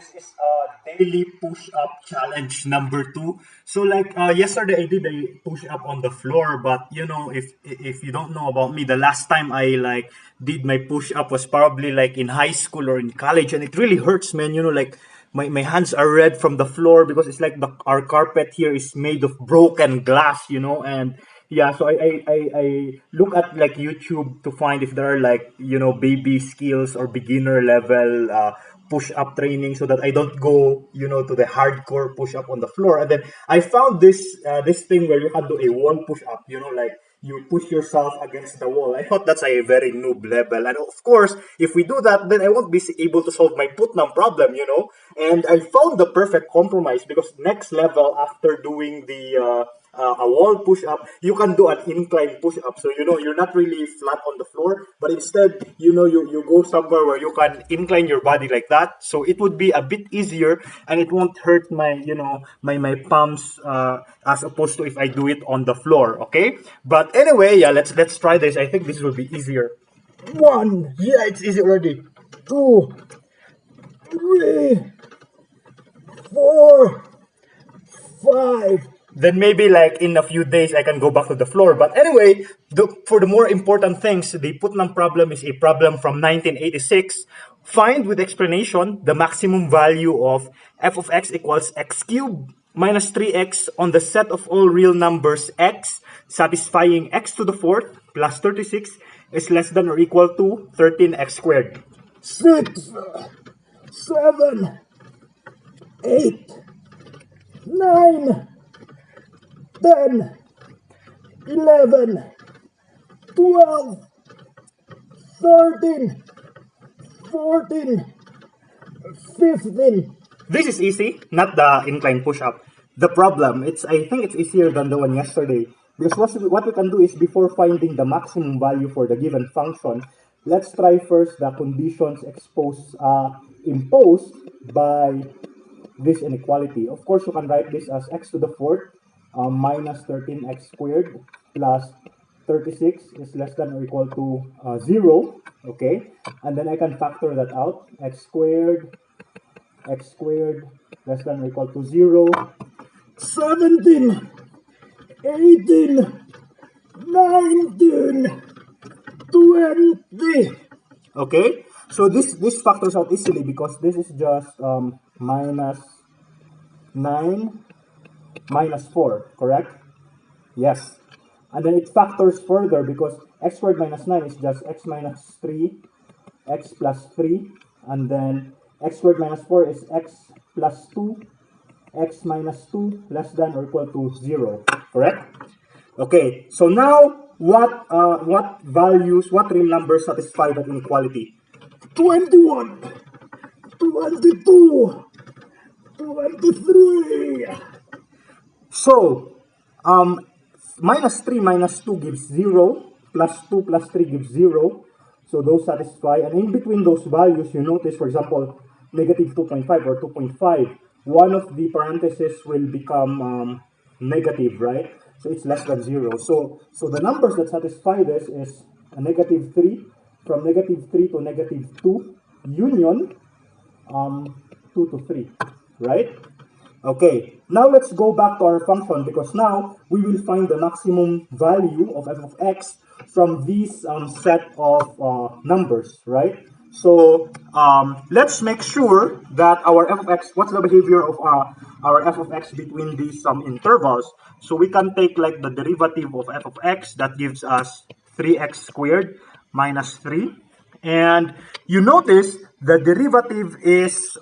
this is daily push-up challenge number 2. So like yesterday I did a push-up on the floor, but you know, if you don't know about me, the last time I like did my push-up was probably like in high school or in college, and it really hurts, man. You know, like my hands are red from the floor because it's like our carpet here is made of broken glass, you know, and yeah, so I look at like YouTube to find if there are like, you know, baby skills or beginner level push up training so that I don't go, you know, to the hardcore push up on the floor. And then I found this thing where you can do a wall push up, you know, like you push yourself against the wall. I thought that's a very noob level. And of course, if we do that, then I won't be able to solve my Putnam problem, you know. And I found the perfect compromise because next level after doing a wall push up, you can do an incline push up. So you know you're not really flat on the floor, but instead you know you go somewhere where you can incline your body like that. So it would be a bit easier and it won't hurt my, you know, my palms as opposed to if I do it on the floor. Okay, but anyway, yeah, let's try this. I think this will be easier. One, yeah, it's easy already. Two, three, four, five. Then maybe like in a few days I can go back to the floor. But anyway, for the more important things, the Putnam problem is a problem from 1986. Find with explanation the maximum value of f of x equals x cubed minus 3x on the set of all real numbers x satisfying x to the fourth plus 36 is less than or equal to 13x squared. 6, 7, 8, 9, 10, 11, 12, 13, 14, 15. This is easy, not the incline push-up. The problem, I think it's easier than the one yesterday. Because what we can do is before finding the maximum value for the given function, let's try first the conditions imposed by this inequality. Of course, you can write this as x to the fourth minus 13x squared plus 36 is less than or equal to 0. Okay, and then I can factor that out. X squared less than or equal to 0. 17, 18, 19, 20. Okay, so this factors out easily because this is just minus 9 minus 4, correct? Yes. And then it factors further because x squared minus 9 is just x minus 3, x plus 3, and then x squared minus 4 is x plus 2, x minus 2 less than or equal to 0, correct? Okay, so now what real numbers satisfy that inequality? 21, 22, 23. So, minus 3 minus 2 gives 0, plus 2 plus 3 gives 0. So those satisfy. And in between those values, you notice, for example, negative 2.5 or 2.5, one of the parentheses will become negative, right? So it's less than 0. So the numbers that satisfy this is a negative 3, from negative 3 to negative 2, union 2 to 3, right? Okay, now let's go back to our function because now we will find the maximum value of f of x from this set of numbers, right? So let's make sure that our f of x, what's the behavior of our f of x between these intervals? So we can take like the derivative of f of x, that gives us 3x squared minus 3. And you notice the derivative is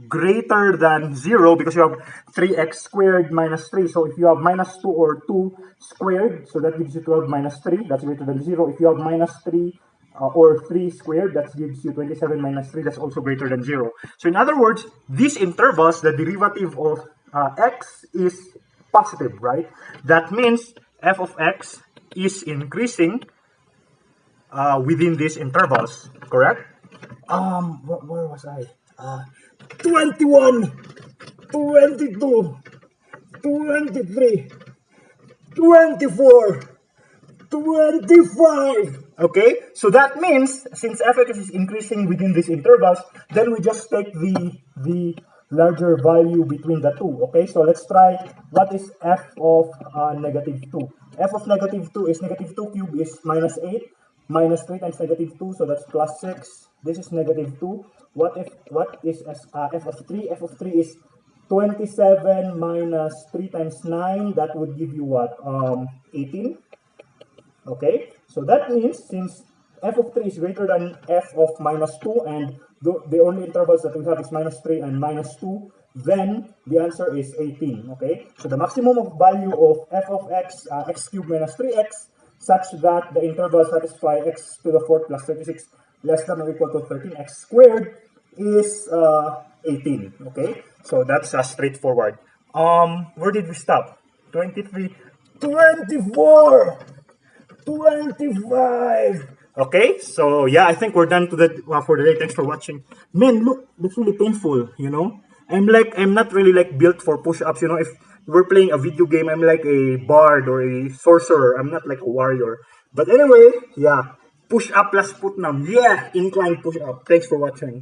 greater than 0 because you have 3x squared minus 3. So if you have minus 2 or 2 squared, so that gives you 12 minus 3, that's greater than 0. If you have minus 3 or 3 squared, that gives you 27 minus 3, that's also greater than 0. So in other words, these intervals, the derivative of x is positive, right? That means f of x is increasing within these intervals, correct? Where was I? 21, 22, 23, 24, 25. Okay, so that means since f of x is increasing within these intervals, then we just take the larger value between the two. Okay, so let's try what is f of negative 2. F of negative 2 is negative 2 cube is minus 8 minus 3 times negative 2, so that's plus 6. This is negative 2. What is f of 3? F of 3 is 27 minus 3 times 9. That would give you what? 18. Okay, so that means since f of 3 is greater than f of minus 2 and the only intervals that we have is minus 3 and minus 2, then the answer is 18. Okay, so the maximum of value of f of x, x cubed minus 3x, such that the interval satisfy x to the fourth plus 36 less than or equal to 13x squared is 18. Okay, so that's straightforward. Where did we stop? 23, 24. 25. Okay, so yeah, I think we're done to the for the day. Thanks for watching. Man, look, that's really painful, you know. I'm not really like built for push-ups, you know. If we're playing a video game, I'm like a bard or a sorcerer. I'm not like a warrior. But anyway, yeah, push up plus Putnam. Yeah, incline push up. Thanks for watching.